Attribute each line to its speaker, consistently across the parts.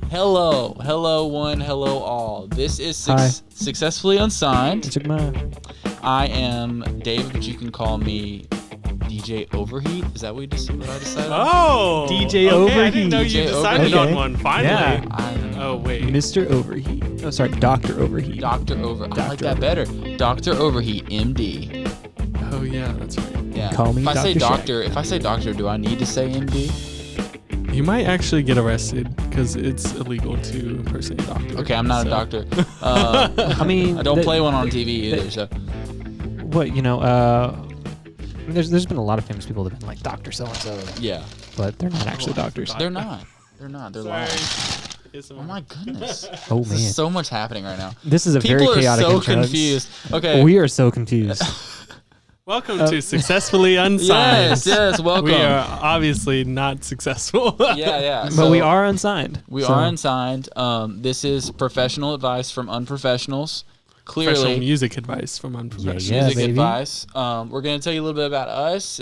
Speaker 1: Hello one, hello all. This is Successfully Unsigned. I am David, but you can call me DJ Overheat. Is that what I decided?
Speaker 2: Oh,
Speaker 1: DJ
Speaker 2: Overheat.
Speaker 1: I
Speaker 2: didn't know you decided on one. Finally.
Speaker 1: Yeah.
Speaker 2: Oh wait,
Speaker 3: Mr. Overheat. Oh, sorry, Dr. Overheat.
Speaker 1: I like that better. Dr. Overheat, MD.
Speaker 2: Oh yeah, that's right.
Speaker 1: Yeah.
Speaker 3: Call me
Speaker 1: if I say
Speaker 3: Dr.
Speaker 1: if I say doctor, do I need to say MD?
Speaker 2: You might actually get arrested because it's illegal to impersonate a doctor.
Speaker 1: Okay, I'm not a doctor.
Speaker 3: I mean,
Speaker 1: I don't play one on TV either. So.
Speaker 3: What there's been a lot of famous people that have been like Dr. So-and-so.
Speaker 1: Yeah.
Speaker 3: But they're not actually doctors.
Speaker 1: They're not. They're lying. Oh my goodness.
Speaker 3: Oh man.
Speaker 1: There's so much happening right now.
Speaker 3: This is a very chaotic
Speaker 1: People are so
Speaker 3: intro.
Speaker 1: confused. Okay.
Speaker 3: We are so confused.
Speaker 2: Welcome to Successfully Unsigned.
Speaker 1: Yes, welcome.
Speaker 2: We are obviously not successful.
Speaker 1: Yeah.
Speaker 3: But we are unsigned.
Speaker 1: We are unsigned. This is professional advice from unprofessionals. Clearly,
Speaker 2: Professional music advice from unprofessionals.
Speaker 3: Yeah,
Speaker 1: music
Speaker 3: baby.
Speaker 1: advice. We're going to tell you a little bit about us.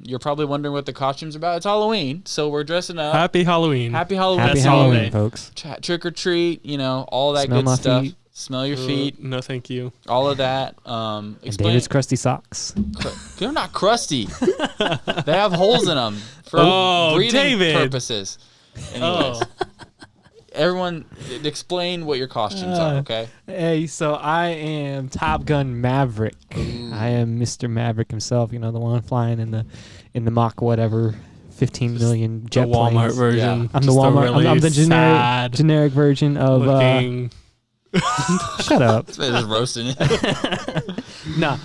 Speaker 1: You're probably wondering what the costume's about. It's Halloween, so we're dressing up.
Speaker 2: Happy Halloween.
Speaker 1: Happy Halloween.
Speaker 3: Happy
Speaker 2: That's
Speaker 3: Halloween,
Speaker 2: holiday.
Speaker 3: folks.
Speaker 1: Trick or treat, all that
Speaker 3: Smell
Speaker 1: good
Speaker 3: my
Speaker 1: stuff.
Speaker 3: feet.
Speaker 1: Smell your feet.
Speaker 2: No, thank you.
Speaker 1: All of that.
Speaker 3: And
Speaker 1: Explain.
Speaker 3: David's crusty socks.
Speaker 1: They're not crusty. They have holes in them for breathing
Speaker 2: David.
Speaker 1: purposes. Anyways, everyone, explain what your costumes are, okay?
Speaker 3: Hey, so I am Top Gun Maverick. I am Mr. Maverick himself. The one flying in the Mach whatever 15 million jet
Speaker 2: the Walmart
Speaker 3: planes.
Speaker 2: version.
Speaker 1: Yeah.
Speaker 3: I'm
Speaker 2: Just
Speaker 3: the
Speaker 2: a
Speaker 3: Walmart.
Speaker 2: really
Speaker 3: I'm the
Speaker 2: sad
Speaker 3: generic version of.
Speaker 2: looking.
Speaker 3: Shut up.
Speaker 1: This man is roasting it.
Speaker 3: No.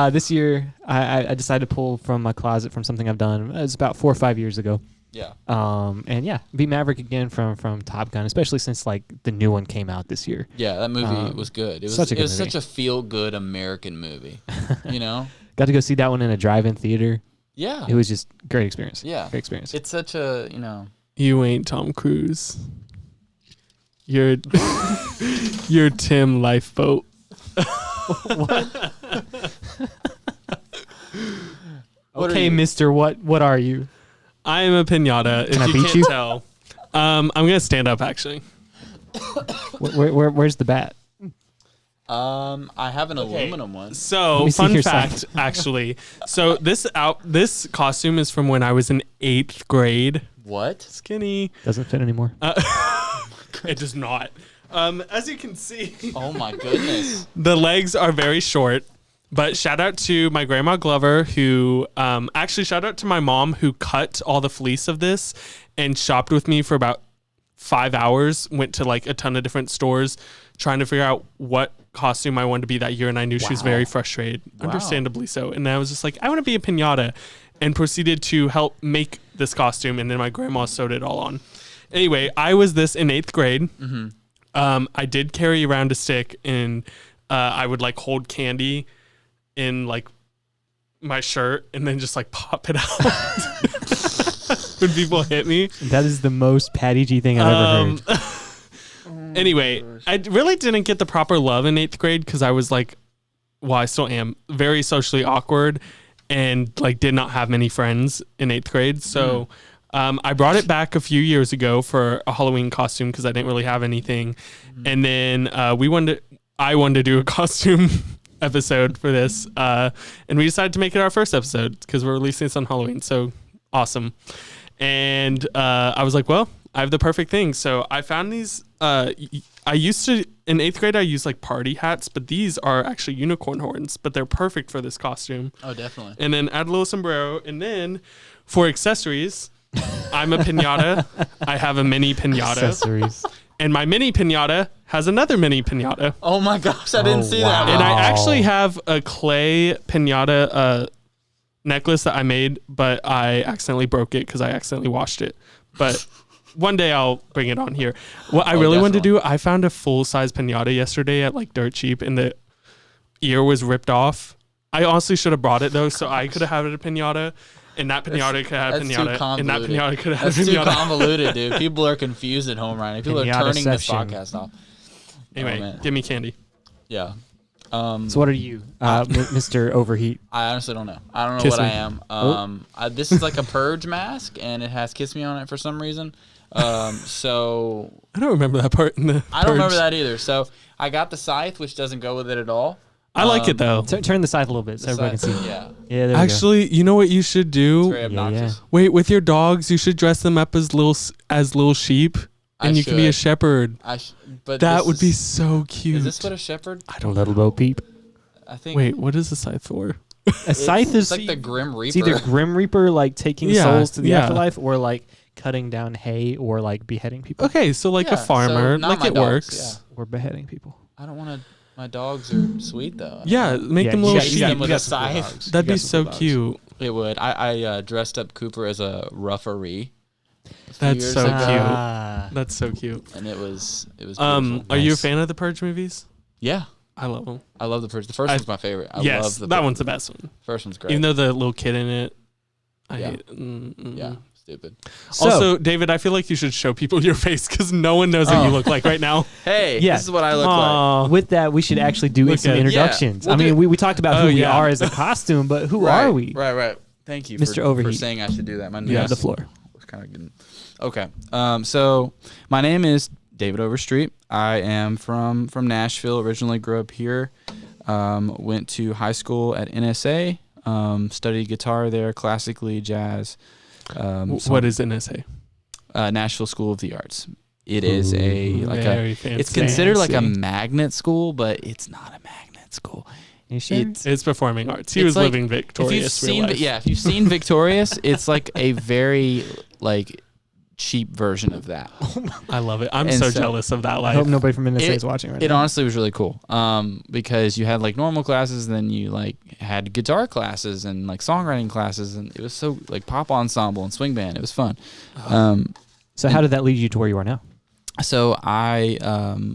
Speaker 3: This year I decided to pull from my closet from something I've done. It was about 4 or 5 years ago.
Speaker 1: Yeah.
Speaker 3: And yeah, be Maverick again from Top Gun, especially since like the new one came out this year.
Speaker 1: Yeah, that movie was good. It was
Speaker 3: such a good movie.
Speaker 1: such a feel-good American movie.
Speaker 3: Got to go see that one in a drive-in theater.
Speaker 1: Yeah.
Speaker 3: It was just great experience.
Speaker 1: Yeah.
Speaker 3: Great experience.
Speaker 1: It's such a,
Speaker 2: You ain't Tom Cruise. You're Tim Lifeboat.
Speaker 1: What
Speaker 3: Okay,
Speaker 1: are you?
Speaker 3: Mister, what are you?
Speaker 2: I am a pinata. If
Speaker 3: Can I
Speaker 2: you
Speaker 3: beat
Speaker 2: can't
Speaker 3: you?
Speaker 2: tell, I'm gonna stand up actually.
Speaker 3: Where's the bat?
Speaker 1: I have an aluminum one.
Speaker 3: Let
Speaker 2: So,
Speaker 3: me see
Speaker 2: fun
Speaker 3: your
Speaker 2: fact, actually. So this costume is from when I was in 8th grade.
Speaker 1: What?
Speaker 2: Skinny.
Speaker 3: Doesn't fit anymore.
Speaker 2: It does not. As you can see,
Speaker 1: Oh my goodness.
Speaker 2: the legs are very short. But shout out to my grandma Glover, who actually shout out to my mom, who cut all the fleece of this and shopped with me for about 5 hours. Went to like a ton of different stores trying to figure out what costume I wanted to be that year. And I knew she was very frustrated, understandably so. And I was just like, I want to be a pinata, and proceeded to help make this costume. And then my grandma sewed it all on. Anyway, I was this in 8th grade.
Speaker 1: Mm-hmm.
Speaker 2: I did carry around a stick, and I would like hold candy in like my shirt and then just like pop it out when people hit me.
Speaker 3: That is the most Patty G thing I've ever heard.
Speaker 2: Anyway, I really didn't get the proper love in 8th grade because I was like, well, I still am very socially awkward and like did not have many friends in 8th grade. So I brought it back a few years ago for a Halloween costume because I didn't really have anything. And then I wanted to do a costume episode for this, and we decided to make it our first episode because we're releasing this on Halloween. So awesome. And I was like, well, I have the perfect thing. So I found these. I used to in 8th grade I used like party hats, but these are actually unicorn horns, but they're perfect for this costume.
Speaker 1: Oh, definitely.
Speaker 2: And then add a little sombrero, and then for accessories, I'm a pinata. I have a mini pinata.
Speaker 3: Accessories.
Speaker 2: And my mini pinata has another mini pinata.
Speaker 1: Oh my gosh, I didn't see that.
Speaker 2: And
Speaker 1: one.
Speaker 2: I actually have a clay pinata necklace that I made, but I accidentally broke it because I accidentally washed it. But one day I'll bring it on here. What I really wanted to do, I found a full-size pinata yesterday at like Dirt Cheap, and the ear was ripped off. I honestly should have brought it though, so I could have had a pinata. And that pinata could have pinata. And that pinata could have pinata.
Speaker 1: That's too convoluted, dude. People are confused at home right now. People are turning this podcast off.
Speaker 2: Anyway, give me candy.
Speaker 1: Yeah.
Speaker 3: So what are you, Mr. Overheat?
Speaker 1: I honestly don't know. I don't know
Speaker 2: Kiss
Speaker 1: what
Speaker 2: me.
Speaker 1: I am. This is like a purge mask, and it has "Kiss Me" on it for some reason. So
Speaker 2: I don't remember that part in the
Speaker 1: I don't remember
Speaker 2: Purge.
Speaker 1: that either. So I got the scythe, which doesn't go with it at all.
Speaker 2: I like it though.
Speaker 3: Turn the scythe a little bit so everybody can see.
Speaker 1: Yeah.
Speaker 3: Yeah, there we go.
Speaker 2: Actually, you know what you should
Speaker 1: It's
Speaker 2: do?
Speaker 1: very obnoxious.
Speaker 2: Wait, with your dogs, you should dress them up as little sheep, and you can be a shepherd.
Speaker 1: But
Speaker 2: That would be so cute.
Speaker 1: Is this what a shepherd?
Speaker 2: I don't
Speaker 3: Little
Speaker 2: know.
Speaker 3: Bo Peep.
Speaker 1: I think.
Speaker 2: Wait, what is the scythe for?
Speaker 3: A scythe is
Speaker 1: It's like the Grim Reaper.
Speaker 3: it's either Grim Reaper, like taking
Speaker 2: Yeah,
Speaker 3: souls to the
Speaker 2: yeah.
Speaker 3: afterlife, or like cutting down hay, or like beheading people,
Speaker 2: Okay, so like
Speaker 1: Yeah,
Speaker 2: a farmer,
Speaker 1: so not
Speaker 2: like
Speaker 1: my
Speaker 2: it
Speaker 1: dogs,
Speaker 2: works.
Speaker 3: or beheading people.
Speaker 1: I don't want to. My dogs are sweet though.
Speaker 2: Yeah, make
Speaker 3: Yeah,
Speaker 2: them
Speaker 3: you
Speaker 2: little
Speaker 3: got- you
Speaker 2: sheep.
Speaker 3: got-
Speaker 1: Them with
Speaker 3: you
Speaker 1: a
Speaker 3: got some cool
Speaker 1: scythe.
Speaker 3: dogs.
Speaker 2: That'd
Speaker 3: You
Speaker 2: be
Speaker 3: got some
Speaker 2: so
Speaker 3: cool dogs.
Speaker 2: cute.
Speaker 1: It would. I dressed up Cooper as a referee. a few
Speaker 2: That's
Speaker 1: years
Speaker 2: so
Speaker 1: ago,
Speaker 2: cute. That's so cute.
Speaker 1: And it was beautiful.
Speaker 2: Are you a
Speaker 3: Nice.
Speaker 2: fan of the Purge movies?
Speaker 1: Yeah,
Speaker 2: I love them.
Speaker 1: I love the first. The first one's my favorite. I
Speaker 2: Yes,
Speaker 1: love the
Speaker 2: that one's the best one.
Speaker 1: first one's great.
Speaker 2: Even though the little kid in it, I
Speaker 1: Yeah.
Speaker 2: hate.
Speaker 1: Yeah, stupid.
Speaker 2: Also, David, I feel like you should show people your face because no one knows what you look like right now.
Speaker 1: Hey,
Speaker 3: Yeah.
Speaker 1: this is what I look like.
Speaker 2: Aw.
Speaker 3: With that, we should actually do
Speaker 2: Look
Speaker 3: some
Speaker 2: at-
Speaker 3: introductions.
Speaker 1: Yeah,
Speaker 3: I
Speaker 1: we'll
Speaker 3: mean,
Speaker 1: do-
Speaker 3: we talked about
Speaker 2: Oh,
Speaker 3: who we
Speaker 2: yeah.
Speaker 3: are as a costume, but who
Speaker 1: Right,
Speaker 3: are we?
Speaker 1: Right. Thank you,
Speaker 3: Mr.
Speaker 1: for
Speaker 3: Overheat.
Speaker 1: saying I should do that. My
Speaker 3: You have the floor.
Speaker 1: was kind of getting. Okay. So my name is David Overstreet. I am from Nashville. Originally grew up here. Went to high school at NSA. Studied guitar there, classically, jazz.
Speaker 2: What is NSA?
Speaker 1: Nashville School of the Arts. It is
Speaker 2: Very fancy.
Speaker 1: it's considered like a
Speaker 2: Fancy.
Speaker 1: magnet school, but it's not a magnet school.
Speaker 3: You sure?
Speaker 2: It's performing arts. He
Speaker 1: It's
Speaker 2: was
Speaker 1: like-
Speaker 2: living
Speaker 1: If you've
Speaker 2: victorious real
Speaker 1: seen,
Speaker 2: life.
Speaker 1: if you've seen Victorious, it's like a very like cheap version of that.
Speaker 2: I love it. I'm
Speaker 1: And
Speaker 2: so
Speaker 1: so-
Speaker 2: jealous of that
Speaker 3: I
Speaker 2: life.
Speaker 3: hope nobody from NSA
Speaker 1: It-
Speaker 3: is watching right
Speaker 1: It
Speaker 3: now.
Speaker 1: honestly was really cool. Because you had like normal classes, then you like had guitar classes and like songwriting classes, and it was so like pop ensemble and swing band. It was fun.
Speaker 3: So how did that lead you to where you are now?
Speaker 1: So I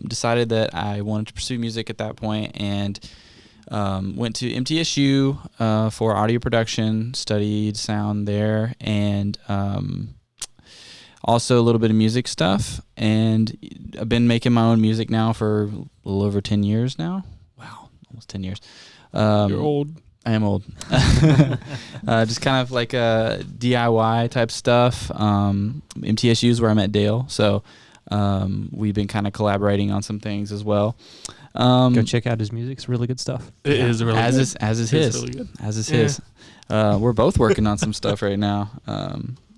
Speaker 1: decided that I wanted to pursue music at that point, and went to MTSU for audio production, studied sound there, and also a little bit of music stuff. And I've been making my own music now for a little over 10 years now. Wow, almost 10 years.
Speaker 2: You're old.
Speaker 1: I am old. Just kind of like DIY type stuff. MTSU is where I met Dale, so we've been kind of collaborating on some things as well.
Speaker 3: Go check out his music. It's really good stuff.
Speaker 2: It is really
Speaker 1: as
Speaker 2: good.
Speaker 1: is as is
Speaker 2: It is
Speaker 1: his
Speaker 2: really good.
Speaker 1: as is
Speaker 2: Yeah.
Speaker 1: his. We're both working on some stuff right now.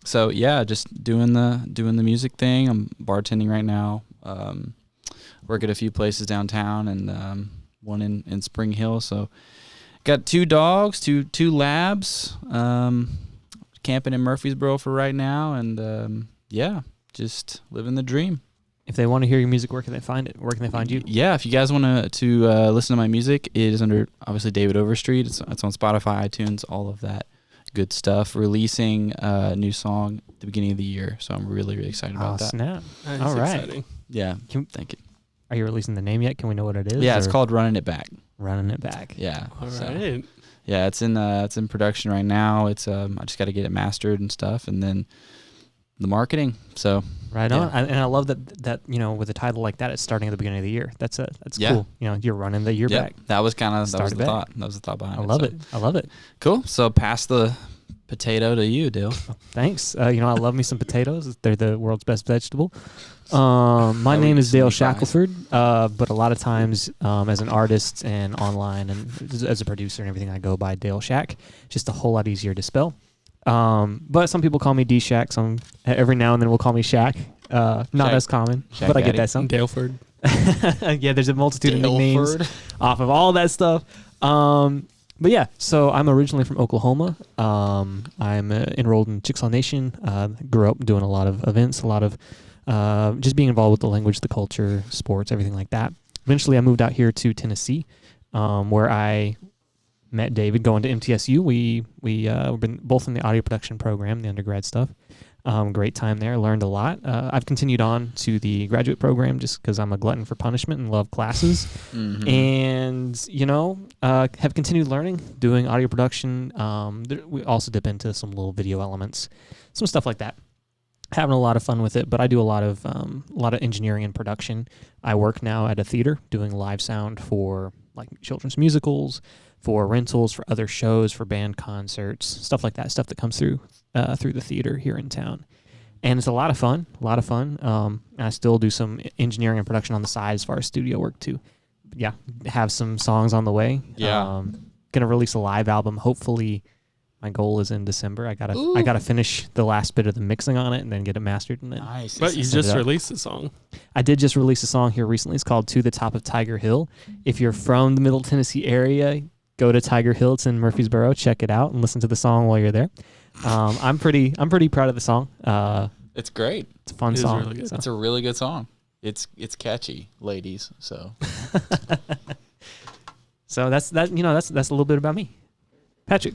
Speaker 1: So yeah, just doing the music thing. I'm bartending right now. Work at a few places downtown and one in Spring Hill. So got 2 dogs, two labs. Camping in Murfreesboro for right now, and yeah, just living the dream.
Speaker 3: If they want to hear your music, where can they find it? Where can they find you?
Speaker 1: Yeah, if you guys want to listen to my music, it is under obviously David Overstreet. It's on Spotify, iTunes, all of that good stuff. Releasing a new song at the beginning of the year, so I'm really excited about that.
Speaker 3: Snap.
Speaker 2: That's
Speaker 3: All right.
Speaker 2: exciting.
Speaker 1: Yeah,
Speaker 3: Can-
Speaker 1: thank you.
Speaker 3: Are you releasing the name yet? Can we know what it is?
Speaker 1: Yeah, it's
Speaker 3: or
Speaker 1: called Running It Back.
Speaker 3: Running It Back.
Speaker 1: Yeah,
Speaker 2: All
Speaker 1: so,
Speaker 2: right.
Speaker 1: yeah, it's in production right now. It's I just got to get it mastered and stuff, and then the marketing. So
Speaker 3: Right
Speaker 1: Yeah.
Speaker 3: on. And I love that with a title like that, it's starting at the beginning of the year. That's
Speaker 1: Yeah.
Speaker 3: cool. You're running the year
Speaker 1: yeah,
Speaker 3: back.
Speaker 1: that was kind of that was
Speaker 3: Started
Speaker 1: the
Speaker 3: back.
Speaker 1: thought. That was the thought behind
Speaker 3: I
Speaker 1: it.
Speaker 3: love
Speaker 1: so.
Speaker 3: it. I love it.
Speaker 1: Cool. So pass the potato to you, Dale.
Speaker 3: Thanks. I love me some potatoes. They're the world's best vegetable. My
Speaker 1: would
Speaker 3: name is Dale
Speaker 1: sneak by.
Speaker 3: Shackelford, but a lot of times as an artist and online and as a producer and everything, I go by DaleShack. Just a whole lot easier to spell. But some people call me DShack. Some every now and then will call me Shack. Not
Speaker 1: Shack-
Speaker 3: as common,
Speaker 1: Shack
Speaker 3: but I get
Speaker 1: Daddy.
Speaker 3: that some.
Speaker 2: Daleford.
Speaker 3: Yeah, there's a multitude of nicknames
Speaker 1: Daleford.
Speaker 3: off of all that stuff. But yeah, so I'm originally from Oklahoma. I'm enrolled in Chickasaw Nation. Grew up doing a lot of events, a lot of just being involved with the language, the culture, sports, everything like that. Eventually, I moved out here to Tennessee, where I met David going to MTSU. We've been both in the audio production program, the undergrad stuff. Great time there. Learned a lot. I've continued on to the graduate program just because I'm a glutton for punishment and love classes.
Speaker 1: Mhm.
Speaker 3: And have continued learning, doing audio production. We also dip into some little video elements, some stuff like that. Having a lot of fun with it, but I do a lot of engineering and production. I work now at a theater doing live sound for like children's musicals, for rentals, for other shows, for band concerts, stuff like that. Stuff that comes through the theater here in town. and it's a lot of fun. I still do some engineering and production on the side as far as studio work too. Yeah, have some songs on the way.
Speaker 1: Yeah.
Speaker 3: Gonna release a live album. Hopefully, my goal is in December. I gotta finish the last bit of the mixing on it and then get it mastered. And then
Speaker 1: Nice.
Speaker 2: But you just released a song.
Speaker 3: I did just release a song here recently. It's called "To the Top of Tiger Hill." If you're from the Middle Tennessee area, go to Tiger Hill. It's in Murfreesboro. Check it out and listen to the song while you're there. I'm pretty proud of the song.
Speaker 1: It's great.
Speaker 3: It's a fun
Speaker 2: It is
Speaker 3: song.
Speaker 2: really good.
Speaker 1: It's a really good song. It's catchy, ladies. So
Speaker 3: So that's a little bit about me. Patrick.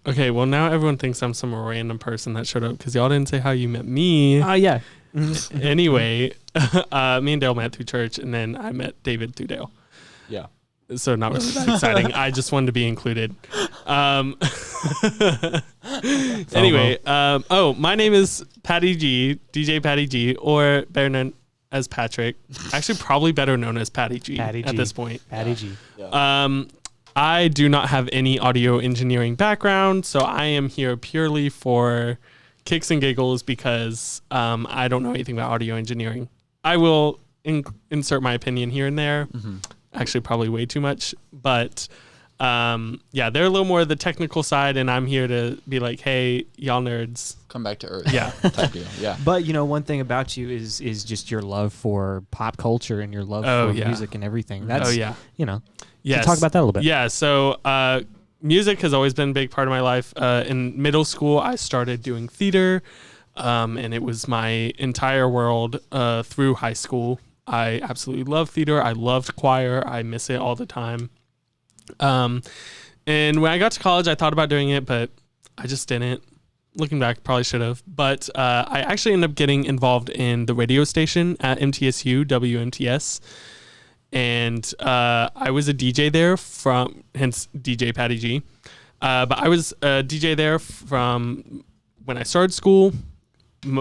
Speaker 2: Okay, well, now everyone thinks I'm some random person that showed up because y'all didn't say how you met me.
Speaker 3: Yeah.
Speaker 2: Anyway, me and Dale met through church, and then I met David through Dale.
Speaker 1: yeah.
Speaker 2: So not really that exciting. I just wanted to be included. Anyway, my name is Patty G, DJ Patty G, or better known as Patrick. Actually, probably better known as Patty G at this point.
Speaker 3: Patty G.
Speaker 1: Yeah.
Speaker 2: I do not have any audio engineering background, so I am here purely for kicks and giggles because I don't know anything about audio engineering. I will insert my opinion here and there. Mm-hmm. Actually, probably way too much, but they're a little more the technical side, and I'm here to be like, hey, y'all nerds,
Speaker 1: Come back to earth.
Speaker 2: Yeah.
Speaker 1: Type deal. Yeah.
Speaker 3: But one thing about you is just your love for pop culture and your love for music and everything. That's
Speaker 2: Yes.
Speaker 3: So talk about that a little bit.
Speaker 2: Yeah. So music has always been a big part of my life. In middle school, I started doing theater, and it was my entire world through high school. I absolutely love theater. I loved choir. I miss it all the time. And when I got to college, I thought about doing it, but I just didn't. Looking back, probably should have. But I actually ended up getting involved in the radio station at MTSU, WMTS. And I was a DJ there hence DJ Patty G. But I was a DJ there from when I started school.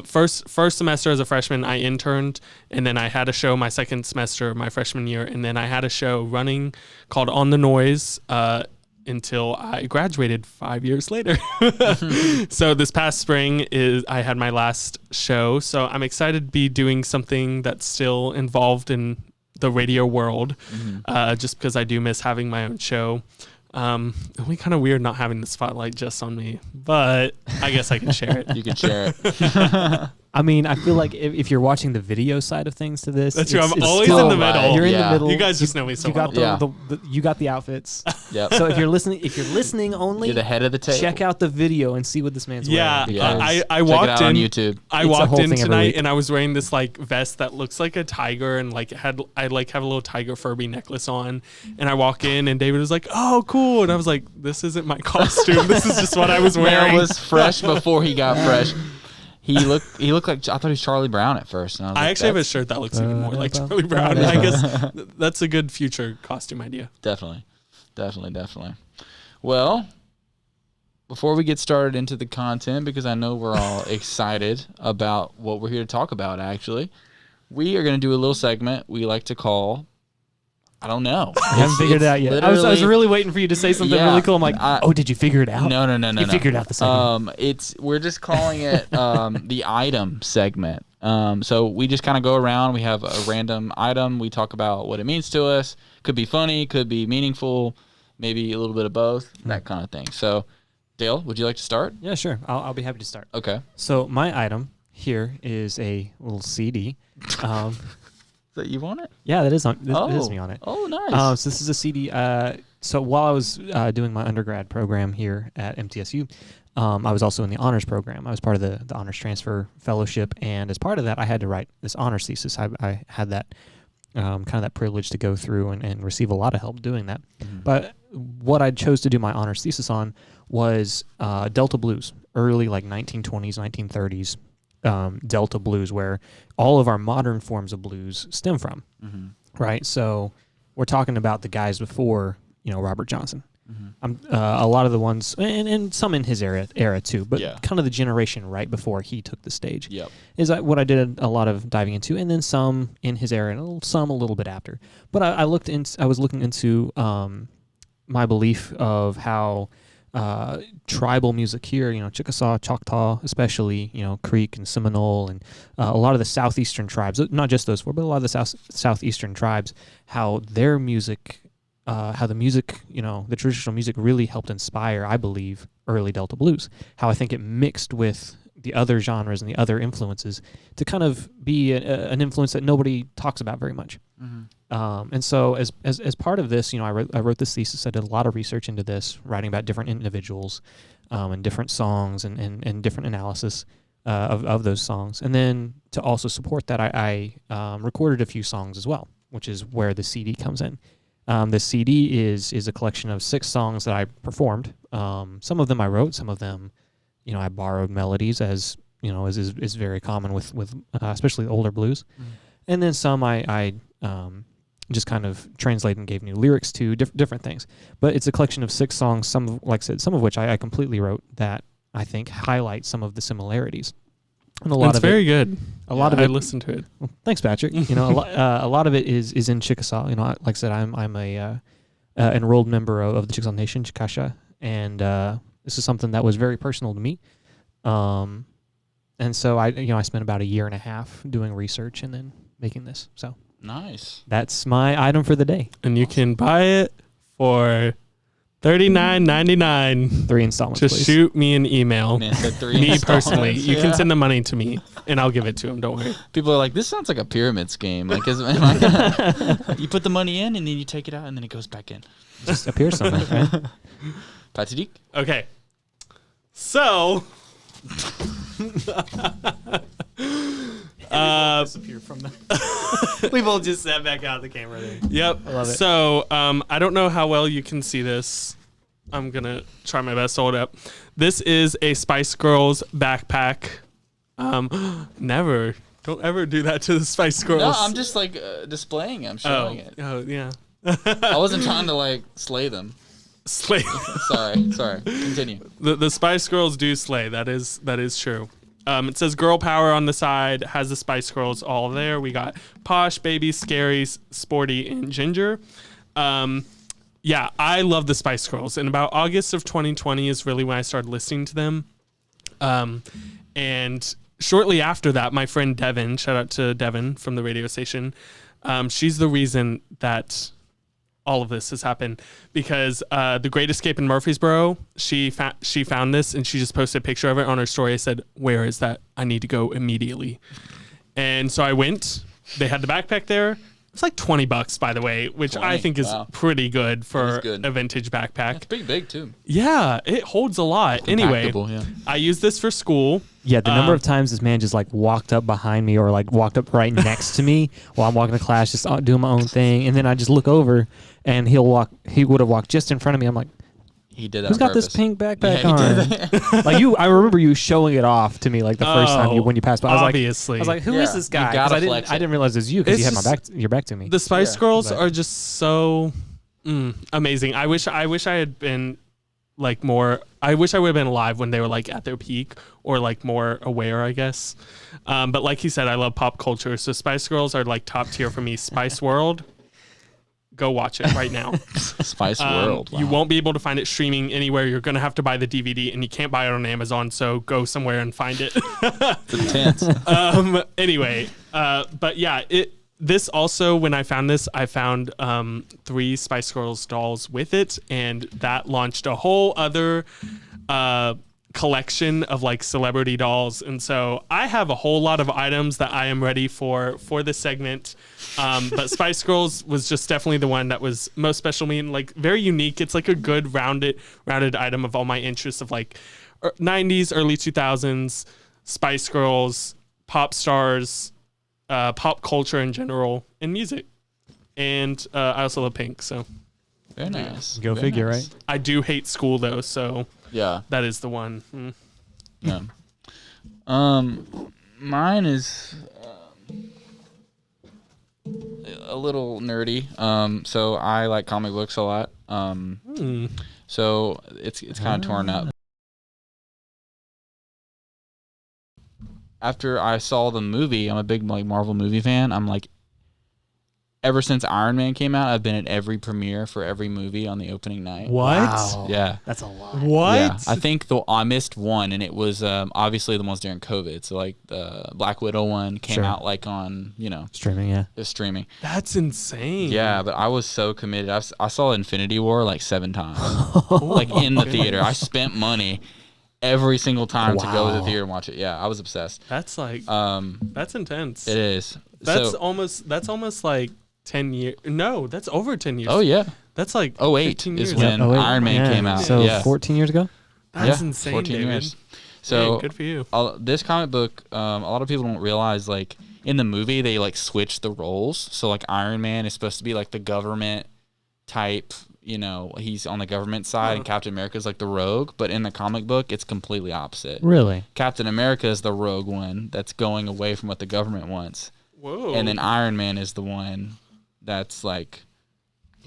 Speaker 2: First semester as a freshman, I interned, and then I had a show my second semester of my freshman year, and then I had a show running called On the Noise until I graduated 5 years later. So this past spring I had my last show, so I'm excited to be doing something that's still involved in the radio world, just because I do miss having my own show. It'll be kind of weird not having the spotlight just on me, but I guess I can share it.
Speaker 1: You can share it.
Speaker 3: I mean, I feel like if you're watching the video side of things to this,
Speaker 2: that's true. I'm always
Speaker 3: still,
Speaker 2: in the middle.
Speaker 3: You're in the middle.
Speaker 2: You guys just know me so well.
Speaker 3: You got the outfits.
Speaker 1: Yep.
Speaker 3: So if you're listening only,
Speaker 1: you're the head of the table.
Speaker 3: Check out the video and see what this man's wearing.
Speaker 2: I walked in
Speaker 1: on YouTube.
Speaker 2: I walked in tonight and I was wearing this like vest that looks like a tiger and like have a little tiger Furby necklace on, and I walk in and David was like, "Oh, cool," and I was like, "This isn't my costume. This is just what I was wearing."
Speaker 1: Man was fresh before he got fresh. He looked like, I thought he was Charlie Brown at first. And I
Speaker 2: actually have a shirt that looks even more like Charlie Brown. I guess that's a good future costume idea.
Speaker 1: Definitely. Well, before we get started into the content, because I know we're all excited about what we're here to talk about, actually, we are going to do a little segment we like to call, I don't know.
Speaker 3: I haven't figured it out yet. I was really waiting for you to say something really cool. I'm like, did you figure it out?
Speaker 1: No.
Speaker 3: You figured out the segment.
Speaker 1: We're just calling it the item segment. So we just kind of go around. We have a random item. We talk about what it means to us. Could be funny, could be meaningful, maybe a little bit of both, that kind of thing. So, Dale, would you like to start?
Speaker 3: Yeah, sure. I'll be happy to start.
Speaker 1: Okay.
Speaker 3: So my item here is a little CD.
Speaker 1: That you want it?
Speaker 3: Yeah, that is on. It is me on it.
Speaker 1: Oh, nice.
Speaker 3: So this is a CD. So while I was doing my undergrad program here at MTSU, I was also in the honors program. I was part of the honors transfer fellowship, and as part of that, I had to write this honors thesis. I had that kind of that privilege to go through and receive a lot of help doing that. Mm-hmm. But what I chose to do my honors thesis on was Delta blues, early like 1920s, 1930s. Delta blues, where all of our modern forms of blues stem from, right? So we're talking about the guys before, Robert Johnson. A lot of the ones, and some in his era too, but kind of the generation right before he took the stage is what I did a lot of diving into, and then some in his era, and some a little bit after. But I was looking into my belief of how tribal music here, Chickasaw, Choctaw, especially, Creek and Seminole, and a lot of the southeastern tribes, not just those four, but a lot of the southeastern tribes, how their music, how the music, the traditional music really helped inspire, I believe, early Delta blues. How I think it mixed with the other genres and the other influences to kind of be an influence that nobody talks about very much. Mm-hmm. And so as part of this, I wrote this thesis. I did a lot of research into this, writing about different individuals and different songs and different analysis of those songs. And then to also support that, I recorded a few songs as well, which is where the CD comes in. The CD is a collection of 6 songs that I performed. Some of them I wrote, some of them I borrowed melodies, as is very common with especially the older blues, and then some I just kind of translated and gave new lyrics to different things. But it's a collection of 6 songs. Some, like I said, some of which I completely wrote that I think highlight some of the similarities. And a lot
Speaker 2: it's
Speaker 3: of
Speaker 2: very good.
Speaker 3: A lot of it.
Speaker 2: I listened to it.
Speaker 3: Well, thanks, Patrick. A lot of it is in Chickasaw. Like I said, I'm a enrolled member of the Chickasaw Nation, Chickasha, and this is something that was very personal to me. And so I spent about a year and a half doing research and then making this. So
Speaker 1: nice.
Speaker 3: That's my item for the day.
Speaker 2: And you can buy it for $39.99.
Speaker 3: 3 installments.
Speaker 2: Just
Speaker 3: please.
Speaker 2: Shoot me an email.
Speaker 1: Man, the 3
Speaker 2: Me
Speaker 1: installments.
Speaker 2: personally, you
Speaker 1: Yeah.
Speaker 2: can send the money to me, and I'll give it to him. Don't worry.
Speaker 1: People are like, this sounds like a pyramid scheme. Like, am I gonna, you put the money in and then you take it out and then it goes back in.
Speaker 3: Just appears somewhere, right?
Speaker 1: Patrick?
Speaker 2: Okay. So,
Speaker 3: disappear from that. We both just sat back out of the camera there.
Speaker 2: yep.
Speaker 3: I love it.
Speaker 2: So, I don't know how well you can see this. I'm gonna try my best to hold it up. This is a Spice Girls backpack. Never. Don't ever do that to the Spice Girls.
Speaker 1: No, I'm just like displaying it. I'm showing it.
Speaker 2: Oh, yeah.
Speaker 1: I wasn't trying to like slay them.
Speaker 2: Slay.
Speaker 1: Sorry. Continue.
Speaker 2: The Spice Girls do slay. That is true. It says girl power on the side, has the Spice Girls all there. We got Posh, Baby, Scary, Sporty, and Ginger. Yeah, I love the Spice Girls. And about August of 2020 is really when I started listening to them. And shortly after that, my friend Devin, shout out to Devin from the radio station, she's the reason that all of this has happened, because the Great Escape in Murfreesboro, she found this and she just posted a picture of it on her story. I said, "Where is that? I need to go immediately." And so I went. They had the backpack there. It's like $20, by the way, which
Speaker 1: 20,
Speaker 2: I think is
Speaker 1: wow.
Speaker 2: pretty good for
Speaker 1: good.
Speaker 2: a vintage backpack.
Speaker 1: It's pretty big too.
Speaker 2: Yeah, it holds a lot. Anyway,
Speaker 1: Yeah.
Speaker 2: I use this for school.
Speaker 3: Yeah, the number of times this man just like walked up behind me or like walked up right next to me while I'm walking to class, just doing my own thing, and then I just look over and he would have walked just in front of me. I'm like,
Speaker 1: He did that.
Speaker 3: who's
Speaker 1: on
Speaker 3: got this
Speaker 1: purpose.
Speaker 3: pink backpack
Speaker 1: Yeah, he did
Speaker 3: on? Like I remember you showing it off to me like the first time when you passed by.
Speaker 2: Obviously.
Speaker 3: I was like, who is
Speaker 1: Yeah,
Speaker 3: this
Speaker 1: you
Speaker 3: guy? 'Cause
Speaker 1: gotta
Speaker 3: I
Speaker 1: flex it.
Speaker 3: didn't realize it was you because
Speaker 2: It's
Speaker 3: you had your back to me.
Speaker 2: The Spice
Speaker 1: Yeah,
Speaker 2: Girls
Speaker 3: but-
Speaker 2: are just so amazing. I wish I had been like more. I wish I would have been alive when they were like at their peak or like more aware, I guess. But like he said, I love pop culture, so Spice Girls are like top tier for me. Spice World, go watch it right now.
Speaker 1: Spice World.
Speaker 2: You
Speaker 1: Wow.
Speaker 2: won't be able to find it streaming anywhere. You're gonna have to buy the DVD, and you can't buy it on Amazon. So go somewhere and find it.
Speaker 1: It's intense.
Speaker 2: Anyway, but yeah, this also, when I found this, I found 3 Spice Girls dolls with it, and that launched a whole other collection of like celebrity dolls. And so I have a whole lot of items that I am ready for this segment. But Spice Girls was just definitely the one that was most special to me and like very unique. It's like a good rounded item of all my interests of like 90s, early 2000s, Spice Girls, pop stars, pop culture in general, and music. And I also love Pink, so
Speaker 1: Very nice.
Speaker 3: Go
Speaker 1: Very
Speaker 3: figure,
Speaker 1: nice.
Speaker 3: right?
Speaker 2: I do hate school though, so
Speaker 1: Yeah.
Speaker 2: that is the one.
Speaker 1: Yeah. Mine is a little nerdy. So I like comic books a lot. So it's kind of torn up. After I saw the movie, I'm a big like Marvel movie fan. I'm like ever since Iron Man came out, I've been at every premiere for every movie on the opening night.
Speaker 2: What?
Speaker 3: Wow.
Speaker 1: Yeah.
Speaker 3: That's a lot.
Speaker 2: What?
Speaker 1: Yeah, I think I missed one, and it was obviously the ones during COVID. So like the Black Widow one came out like on
Speaker 3: Streaming, yeah.
Speaker 1: the streaming.
Speaker 2: That's insane.
Speaker 1: Yeah, but I was so committed. I saw Infinity War like 7 times, like in the theater. I spent money every single time to go to the theater and watch it. Yeah, I was obsessed.
Speaker 2: That's like that's intense.
Speaker 1: It is.
Speaker 2: That's
Speaker 1: So,
Speaker 2: almost like 10 years. No, that's over 10 years.
Speaker 1: oh yeah.
Speaker 2: That's like
Speaker 1: 08
Speaker 2: 15
Speaker 1: is
Speaker 2: years.
Speaker 1: when Iron Man came out.
Speaker 3: So
Speaker 1: yeah.
Speaker 3: 14 years ago?
Speaker 2: That's
Speaker 1: Yeah,
Speaker 2: insane,
Speaker 1: 14
Speaker 2: David.
Speaker 1: years. So
Speaker 2: Man, good for you.
Speaker 1: this comic book, a lot of people don't realize, like in the movie they like switch the roles. So like Iron Man is supposed to be like the government type, he's on the government side, and Captain America is like the rogue. But in the comic book, it's completely opposite.
Speaker 3: Really?
Speaker 1: Captain America is the rogue one that's going away from what the government wants,
Speaker 2: Whoa.
Speaker 1: and then Iron Man is the one that's like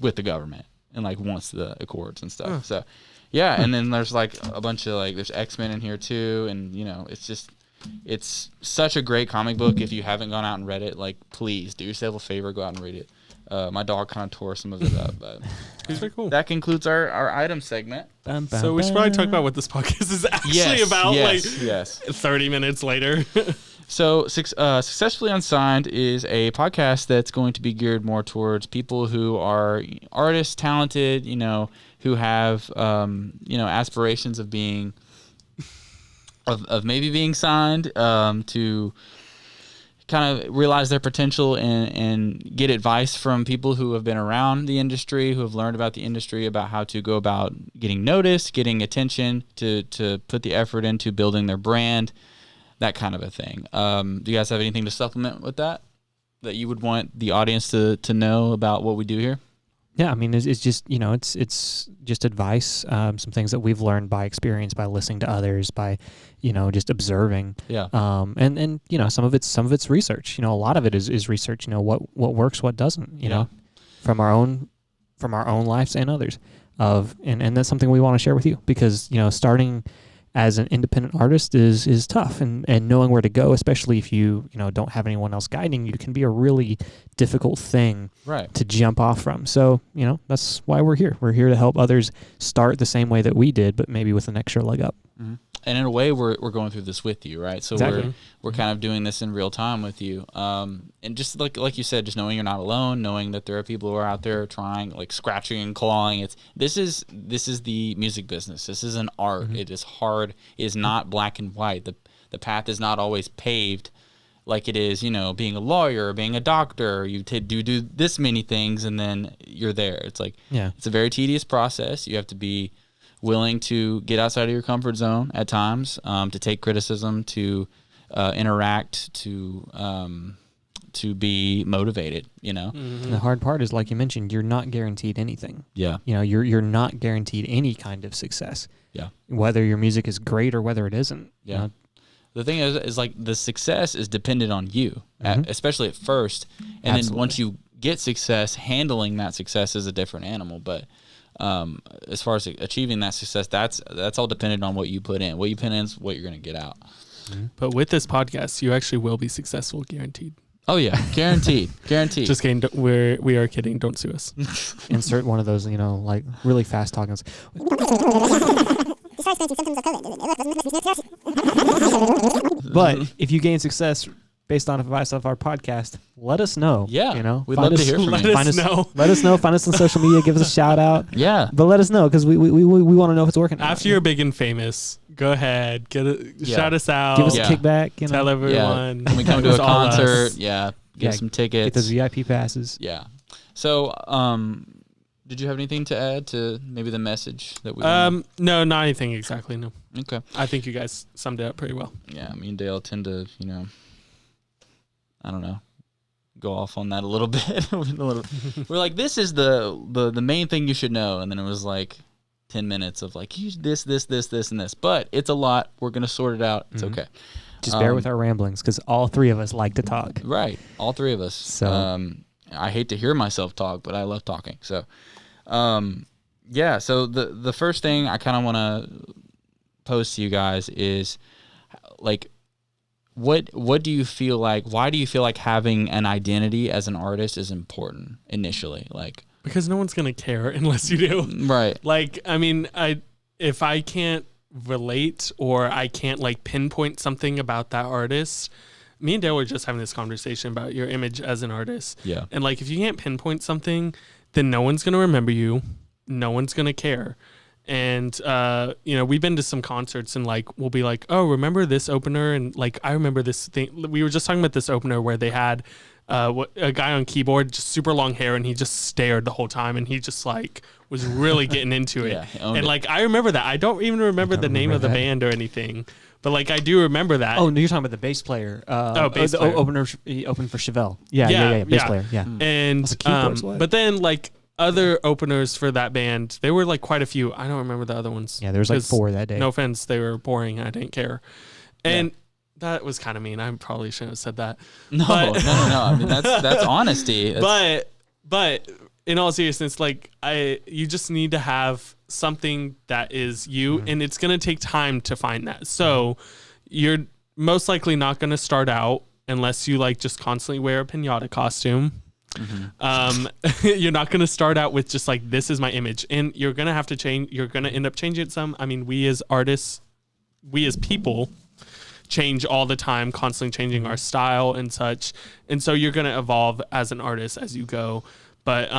Speaker 1: with the government and like wants the accords and stuff. So yeah, and then there's like a bunch of like there's X-Men in here too, and it's such a great comic book. If you haven't gone out and read it, like please do yourself a favor, go out and read it. My dog kind of tore some of it up, but
Speaker 2: It's very cool.
Speaker 1: that concludes our item segment.
Speaker 2: So we should probably talk about what this podcast is actually about.
Speaker 1: Yes.
Speaker 2: 30 minutes later.
Speaker 1: So, Successfully Unsigned is a podcast that's going to be geared more towards people who are artists, talented, who have, aspirations of being, of maybe being signed, to kind of realize their potential and get advice from people who have been around the industry, who have learned about the industry, about how to go about getting noticed, getting attention, to put the effort into building their brand, that kind of a thing. Do you guys have anything to supplement with that you would want the audience to know about what we do here?
Speaker 3: Yeah, I mean, it's just, it's just advice, some things that we've learned by experience, by listening to others, by, just observing.
Speaker 1: Yeah.
Speaker 3: And some of it's research. A lot of it is research. What works, what doesn't. From our own lives and others. And that's something we want to share with you because starting as an independent artist is tough, and knowing where to go, especially if you don't have anyone else guiding you, can be a really difficult thing to jump off from. So that's why we're here. We're here to help others start the same way that we did, but maybe with an extra leg up.
Speaker 1: Mm-hmm. And in a way, we're going through this with you, right? So
Speaker 3: exactly.
Speaker 1: we're kind of doing this in real time with you. And just like you said, just knowing you're not alone, knowing that there are people who are out there trying, like scratching and clawing. This is the music business. This is an art. Mm-hmm. It is hard. It is not black and white. The path is not always paved like it is, being a lawyer or being a doctor. You do this many things and then you're there. It's like, it's a very tedious process. You have to be willing to get outside of your comfort zone at times, to take criticism, to interact, to be motivated,
Speaker 3: Mm-hmm. And the hard part is, like you mentioned, you're not guaranteed anything.
Speaker 1: Yeah.
Speaker 3: You're not guaranteed any kind of success.
Speaker 1: Yeah.
Speaker 3: Whether your music is great or whether it isn't.
Speaker 1: Yeah. The thing is like the success is dependent on you, especially at first. And then once you get success, handling that success is a different animal. But as far as achieving that success, that's all dependent on what you put in. What you put in is what you're going to get out.
Speaker 2: Mm-hmm. But with this podcast, you actually will be successful, guaranteed.
Speaker 1: Oh yeah, guaranteed, guaranteed.
Speaker 2: Just kidding. We are kidding. Don't sue us.
Speaker 3: Insert one of those, like really fast talking. But if you gain success based on advice of our podcast, let us know.
Speaker 1: Yeah, we'd love to hear from you.
Speaker 2: Let us know.
Speaker 3: Let us know. Find us on social media. Give us a shout out.
Speaker 1: Yeah,
Speaker 3: but let us know because we want to know if it's working.
Speaker 2: After you're big and famous, go ahead, shout us out.
Speaker 3: Give us a kickback.
Speaker 2: Tell everyone.
Speaker 1: When we come to a concert, get some tickets.
Speaker 3: Get those VIP passes.
Speaker 1: Yeah. So, did you have anything to add to maybe the message that we?
Speaker 2: No, not anything exactly. No.
Speaker 1: Okay.
Speaker 2: I think you guys summed it up pretty well.
Speaker 1: Yeah, me and Dale tend to, I don't know, go off on that a little bit. We're like, this is the main thing you should know, and then it was like 10 minutes of like this, and this. But it's a lot. We're gonna sort it out. It's okay.
Speaker 3: Just bear with our ramblings because all three of us like to talk.
Speaker 1: Right, all three of us.
Speaker 3: So
Speaker 1: I hate to hear myself talk, but I love talking. So, So the first thing I kind of want to pose to you guys is like, what do you feel like? Why do you feel like having an identity as an artist is important initially? Like,
Speaker 2: because no one's gonna care unless you do.
Speaker 1: right.
Speaker 2: Like, I mean, if I can't relate or I can't like pinpoint something about that artist. Me and Dale were just having this conversation about your image as an artist.
Speaker 1: Yeah.
Speaker 2: And like, if you can't pinpoint something, then no one's gonna remember you. No one's gonna care. And we've been to some concerts and like we'll be like, oh, remember this opener? And like I remember this thing. We were just talking about this opener where they had a guy on keyboard, just super long hair, and he just stared the whole time, and he just like was really getting into it. And like I remember that. I don't even remember the name of the band or anything, but like I do remember that.
Speaker 3: Oh, no, you're talking about the bass player.
Speaker 2: Bass player.
Speaker 3: Opener. He opened for Chevelle. Yeah. Bass player. Yeah.
Speaker 2: And but then like. Other openers for that band, there were like quite a few. I don't remember the other ones.
Speaker 3: Yeah, there was like 4 that day.
Speaker 2: No offense, they were boring. I didn't care, and that was kind of mean. I probably shouldn't have said that.
Speaker 1: No. I mean that's honesty.
Speaker 2: But in all seriousness, like you just need to have something that is you, and it's gonna take time to find that. So you're most likely not gonna start out unless you like just constantly wear a pinata costume. You're not going to start out with just like, this is my image, and you're going to have to change. You're going to end up changing it some. I mean, we as artists, we as people change all the time, constantly changing our style and such. And so you're going to evolve as an artist as you go, but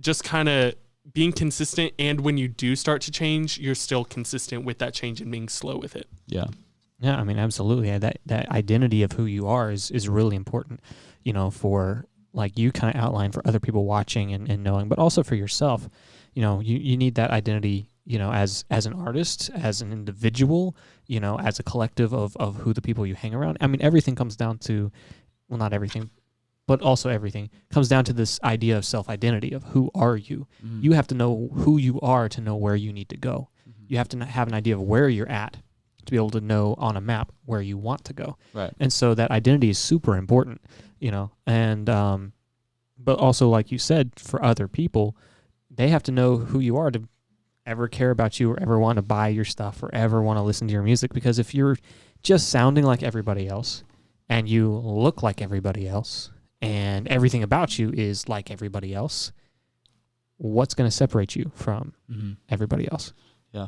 Speaker 2: just kind of being consistent. And when you do start to change, you're still consistent with that change and being slow with it.
Speaker 1: Yeah.
Speaker 3: Yeah. I mean, absolutely. That identity of who you are is really important, for, like you kind of outline for other people watching and knowing, but also for yourself. You need that identity, as an artist, as an individual, as a collective of who the people you hang around. I mean, everything comes down to, well, not everything, but also everything comes down to this idea of self-identity of who are you. Mm-hmm. You have to know who you are to know where you need to go. Mm-hmm. You have to have an idea of where you're at to be able to know on a map where you want to go.
Speaker 1: Right.
Speaker 3: And so that identity is super important. And but also, like you said, for other people, they have to know who you are to ever care about you or ever want to buy your stuff or ever want to listen to your music. Because if you're just sounding like everybody else and you look like everybody else and everything about you is like everybody else, what's going to separate you from everybody else?
Speaker 1: Yeah.